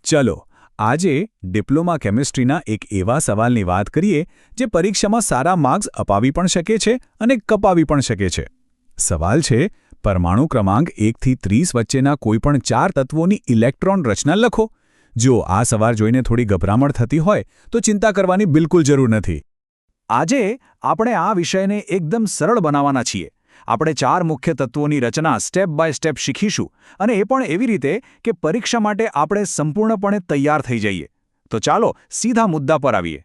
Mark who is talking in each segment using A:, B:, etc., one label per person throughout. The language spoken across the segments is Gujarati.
A: ચલો આજે ડિપ્લોમા કેમિસ્ટ્રીના એક એવા સવાલની વાત કરીએ જે પરીક્ષામાં સારા માર્ક્સ અપાવી પણ શકે છે અને કપાવી પણ શકે છે. સવાલ છે પરમાણુ ક્રમાંક 1 થી 30 વચ્ચેના કોઈપણ 4 તત્વોની ઇલેક્ટ્રોન રચના લખો. જો આ સવાલ જોઈને થોડી ગભરામણ થતી હોય તો ચિંતા કરવાની બિલકુલ જરૂર નથી.
B: આજે આપણે આ વિષયને એકદમ સરળ બનાવવાના છીએ. આપણે 4 મુખ્ય તત્વોની રચના સ્ટેપ બાય સ્ટેપ શીખીશું અને એ પણ એવી રીતે કે પરીક્ષા માટે આપણે સંપૂર્ણપણે તૈયાર થઈ જઈએ. તો ચાલો સીધા મુદ્દા પર આવીએ.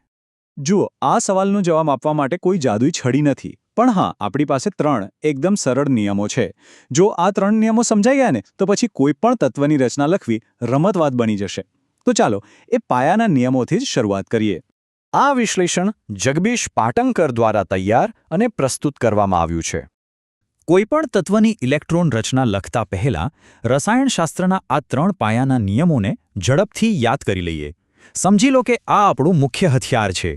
B: જુઓ, આ સવાલનો જવાબ આપવા માટે કોઈ જાદુઈ છડી નથી, પણ હા, આપણી પાસે 3 એકદમ સરળ નિયમો છે. જો આ 3 નિયમો સમજાઈ ગયા ને તો પછી કોઈ પણ તત્વની રચના લખવી રમતવાત બની જશે. તો ચાલો એ પાયાના નિયમોથી જ શરૂઆત કરીએ. આ વિશ્લેષણ જગદીશ પાટણકર દ્વારા તૈયાર અને પ્રસ્તુત કરવામાં આવ્યું છે. કોઈપણ તત્વની ઇલેક્ટ્રોન રચના લખતા પહેલા રસાયણશાસ્ત્રના આ 3 પાયાના નિયમોને ઝડપથી યાદ કરી લઈએ. સમજી લો કે આ આપણું મુખ્ય હથિયાર છે.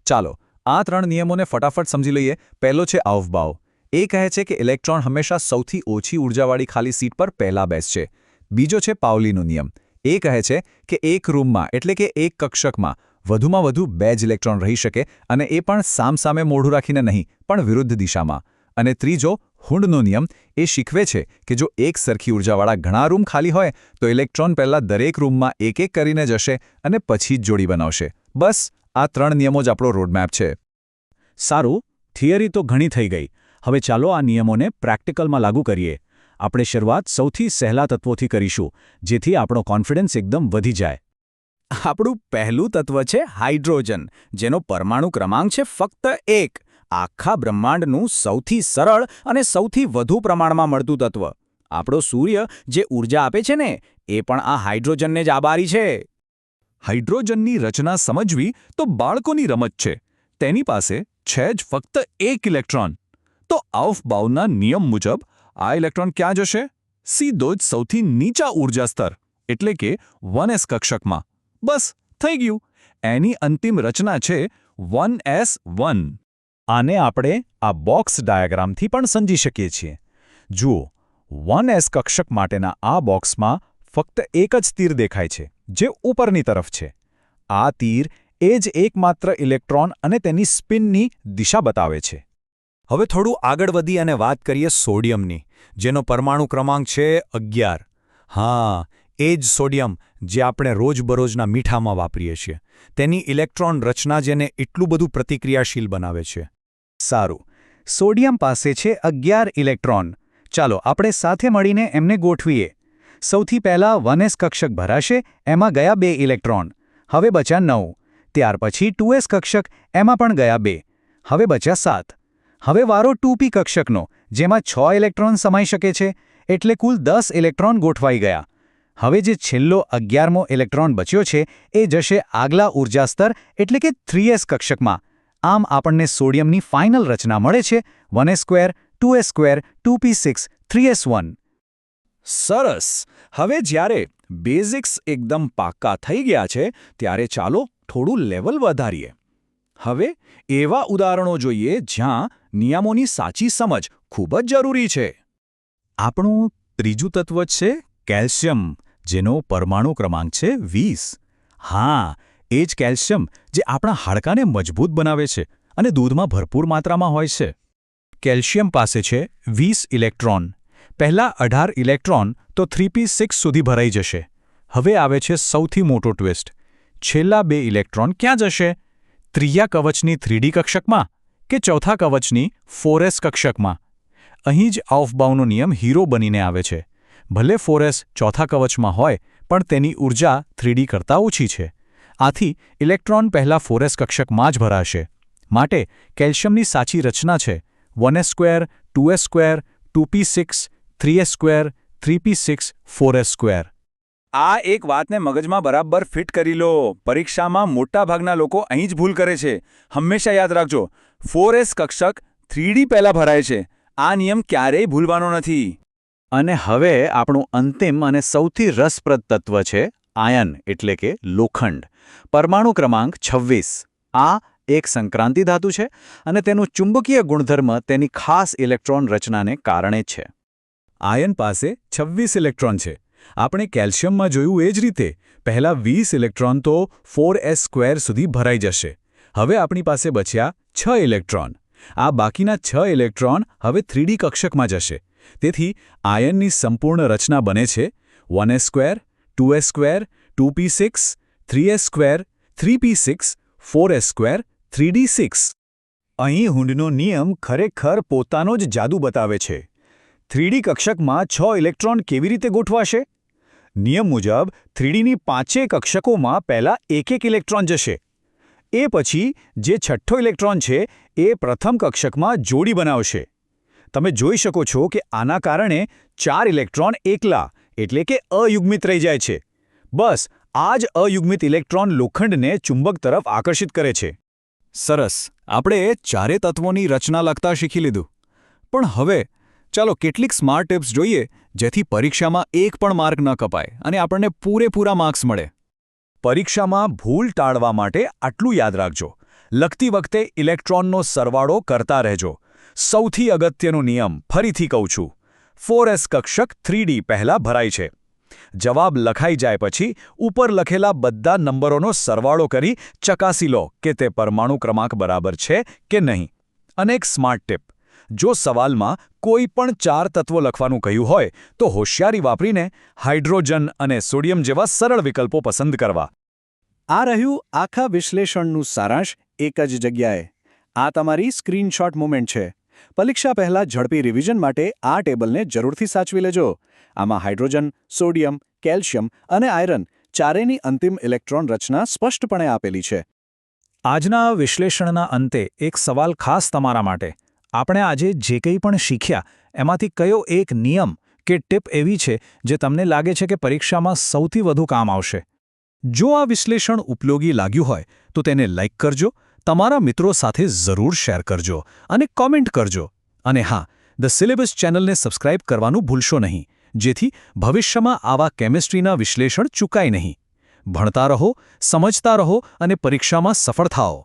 B: ચાલો આ 3 નિયમોને ફટાફટ સમજી લઈએ. પહેલો છે અવભાવ. એ કહે છે કે ઇલેક્ટ્રોન હંમેશા સૌથી ઓછી ઉર્જાવાળી ખાલી સીટ પર પહેલા બેસશે. બીજો છે પાઉલીનો નિયમ. એ કહે છે કે એક રૂમમાં એટલે કે એક કક્ષકમાં વધુમાં વધુ 2 જ ઇલેક્ટ્રોન રહી શકે અને એ પણ સામસામે મોઢું રાખીને નહીં, પણ વિરુદ્ધ દિશામાં. અને ત્રીજો હુન્ડનો નિયમ. એ શીખવે છે કે જો એક સરખી ઉર્જાવાળા ઘણા રૂમ ખાલી હોય તો ઇલેક્ટ્રોન પહેલાં દરેક રૂમમાં એક એક કરીને જશે અને પછી જ જોડી બનાવશે. બસ આ 3 નિયમો જ આપણો રોડમેપ છે. સારું, થિયરી તો ઘણી થઈ ગઈ. હવે ચાલો આ નિયમોને પ્રેક્ટિકલમાં લાગુ કરીએ. આપણે શરૂઆત સૌથી સહેલા તત્વોથી કરીશું, જેથી આપણો કોન્ફિડન્સ એકદમ વધી જાય. આપણું પહેલું તત્વ છે હાઇડ્રોજન, જેનો પરમાણુ ક્રમાંક છે ફક્ત 1. આખા બ્રહ્માંડનું સૌથી સરળ અને સૌથી વધુ પ્રમાણમાં મળતું તત્વ. આપણો સૂર્ય જે ઊર્જા આપે છે ને, એ પણ આ હાઇડ્રોજનને જ આભારી છે. હાઇડ્રોજનની રચના સમજવી તો બાળકોની રમત છે. તેની પાસે છે જ ફક્ત 1 ઇલેક્ટ્રોન. તો અવબાઉના નિયમ મુજબ આ ઇલેક્ટ્રોન ક્યાં જશે? સીધો જ સૌથી નીચા ઊર્જા સ્તર એટલે કે 1s કક્ષકમાં. બસ થઈ ગયું. એની અંતિમ રચના છે 1s1. આને આપણે આ બોક્સ ડાયાગ્રામથી પણ સમજી શકીએ છીએ. જુઓ, 1s કક્ષક માટેના આ બોક્સમાં ફક્ત એક જ તીર દેખાય છે, જે ઉપરની તરફ છે. આ તીર એ જ એકમાત્ર ઇલેક્ટ્રોન અને તેની સ્પિનની દિશા બતાવે છે. હવે થોડું આગળ વધી અને વાત કરીએ સોડિયમની, જેનો પરમાણુ ક્રમાંક છે 11. હા, એ જ સોડિયમ જે આપણે રોજબરોજના મીઠામાં વાપરીએ છીએ. તેની ઇલેક્ટ્રોન રચના જેને એટલું બધું પ્રતિક્રિયાશીલ બનાવે છે. સારું, સોડિયમ પાસે છે 11 ઇલેક્ટ્રોન. ચાલો આપણે સાથે મળીને એમને ગોઠવીએ. સૌથી પહેલા 1s કક્ષક ભરાશે, એમાં ગયા 2 ઇલેક્ટ્રોન. હવે બચ્યા 9. ત્યાર પછી 2s કક્ષક, એમાં પણ ગયા 2. હવે બચ્યા 7. હવે વારો 2p કક્ષકનો, જેમાં 6 ઇલેક્ટ્રોન સમાઈ શકે છે, એટલે કુલ 10 ઇલેક્ટ્રોન ગોઠવાઈ ગયા. હવે જે છેલ્લો 11મો ઇલેક્ટ્રોન બચ્યો છે એ જશે આગલા ઊર્જા સ્તર એટલે કે 3s કક્ષકમાં. આમ આપણને સોડિયમની ફાઇનલ રચના મળે છે 1s2, 2s2, 2p6, 3s1. સરસ. હવે જ્યારે બેઝિક્સ એકદમ પાક્કા થઈ ગયા છે ત્યારે ચાલો થોડું લેવલ વધારીએ. હવે એવા ઉદાહરણો જોઈએ જ્યાં નિયમોની સાચી સમજ ખૂબ જ જરૂરી છે. આપણું ત્રીજું તત્વ છે કેલ્શિયમ, જેનો પરમાણુ ક્રમાંક છે 20. હા, એ જ કેલ્શિયમ જે આપણા હાડકાને મજબૂત બનાવે છે અને દૂધમાં ભરપૂર માત્રામાં હોય છે. કેલ્શિયમ પાસે છે 20 ઇલેક્ટ્રોન. પહેલા 18 ઇલેક્ટ્રોન તો 3p6 સુધી ભરાઈ જશે. હવે આવે છે સૌથી મોટો ટ્વિસ્ટ. છેલ્લા 2 ઇલેક્ટ્રોન ક્યાં જશે? ત્રીજા કવચની 3d કક્ષકમાં કે ચોથા કવચની 4s કક્ષકમાં? અહીં જ અવબાઉનો નિયમ હીરો બનીને આવે છે. ભલે 4s ચોથા કવચમાં હોય, પણ તેની ઊર્જા 3d કરતાં ઓછી છે. આથી ઇલેક્ટ્રોન પહેલા 4s કક્ષકમાં જ ભરાશે. માટે કેલ્શિયમની સાચી રચના છે 1s2, 2s2, 2p6, 3s2, 3p6, 4s2. આ એક વાતને મગજમાં બરાબર ફિટ કરી લો. પરીક્ષામાં મોટાભાગના લોકો અહીં જ ભૂલ કરે છે. હંમેશા યાદ રાખજો, 4s કક્ષક 3d પહેલા ભરાય છે. આ નિયમ ક્યારેય ભૂલવાનો નથી. અને હવે આપણું અંતિમ અને સૌથી રસપ્રદ તત્વ છે આયન એટલે કે લોખંડ. પરમાણુ ક્રમાંક 26. આ એક સંક્રાંતિ ધાતુ છે અને તેનું ચુંબકીય ગુણધર્મ તેની ખાસ ઇલેક્ટ્રોન રચનાને કારણે છે. આયન પાસે 26 ઇલેક્ટ્રોન છે
A: આપણે કેલ્શિયમમાં જોયું એ જ રીતે પહેલા 20 ઇલેક્ટ્રોન તો 4s² સુધી ભરાઈ જશે. હવે આપણી પાસે બચ્યા 6 ઇલેક્ટ્રોન. આ બાકીના 6 ઇલેક્ટ્રોન હવે 3D કક્ષકમાં જશે. તેથી આયનની સંપૂર્ણ રચના બને છે 1s², 2s², 2p6, 3s², 3p6, 4s², 3d6.
B: અહીં હુન્ડનો નિયમ ખરેખર પોતાનો જ જાદુ બતાવે છે. 3D કક્ષકમાં 6 ઇલેક્ટ્રોન કેવી રીતે ગોઠવાશે? નિયમ મુજબ 3Dની 5 કક્ષકોમાં પહેલા એક ઇલેક્ટ્રોન જશે. એ પછી જે છઠ્ઠો ઇલેક્ટ્રોન છે એ પ્રથમ કક્ષકમાં જોડી બનાવશે. તમે જોઈ શકો છો કે આના કારણે 4 ઇલેક્ટ્રોન એકલા એટલે કે અયુગ્મિત રહી જાય છે. બસ આ જ અયુગ્મિત ઇલેક્ટ્રોન લોખંડને ચુંબક તરફ આકર્ષિત કરે છે. સરસ, આપણે ચારે તત્વોની રચના લખતા શીખી લીધું. પણ હવે ચાલો કેટલીક સ્માર્ટ ટિપ્સ જોઈએ જેથી પરીક્ષામાં એક પણ માર્ક ન કપાય અને આપણને પૂરેપૂરા માર્ક્સ મળે. પરીક્ષામાં ભૂલ ટાળવા માટે આટલું યાદ રાખજો. લખતી વખતે ઇલેક્ટ્રોનનો સરવાળો કરતા રહેજો. સૌથી અગત્યનો નિયમ ફરીથી કહું છું, 4s કક્ષક 3D પહેલા ભરાય છે. જવાબ લખાઈ જાય પછી ઉપર લખેલા બધા નંબરોનો સરવાળો કરી ચકાસી લો કે તે પરમાણુ ક્રમાંક બરાબર છે કે નહીં. અને એક સ્માર્ટ ટિપ, જો સવાલમાં કોઈ પણ 4 તત્વો લખવાનું કહ્યું હોય તો હોશિયારી વાપરીને હાઇડ્રોજન અને સોડિયમ જેવા સરળ વિકલ્પો પસંદ કરવા. આ રહ્યું આખા વિશ્લેષણનું સારાંશ એક જ જગ્યાએ. આ તમારી સ્ક્રીનશોટ મોમેન્ટ છે. પરીક્ષા પહેલાં ઝડપી રિવિઝન માટે આ ટેબલને જરૂરથી સાચવી લેજો. આમાં હાઇડ્રોજન, સોડિયમ, કેલ્શિયમ અને આયરન ચારેયની અંતિમ ઇલેક્ટ્રોન રચના સ્પષ્ટપણે આપેલી છે. આજના વિશ્લેષણના અંતે એક સવાલ ખાસ તમારા માટે. આપણે આજે જે કંઈ પણ શીખ્યા એમાંથી કયો એક નિયમ કે ટિપ એવી છે જે તમને લાગે છે કે પરીક્ષામાં સૌથી વધુ કામ આવશે? જો આ વિશ્લેષણ ઉપયોગી લાગ્યું હોય તો તેને લાઇક કરજો, તમારા મિત્રો સાથે જરૂર શેર કરજો અને કોમેન્ટ કરજો. અને હા, ધ સિલેબસ ચેનલને સબસ્ક્રાઇબ કરવાનું ભૂલશો નહીં, જેથી ભવિષ્યમાં આવા કેમિસ્ટ્રીના વિશ્લેષણ ચૂકાય નહીં. ભણતા રહો, સમજતા રહો અને પરીક્ષામાં સફળ થાઓ.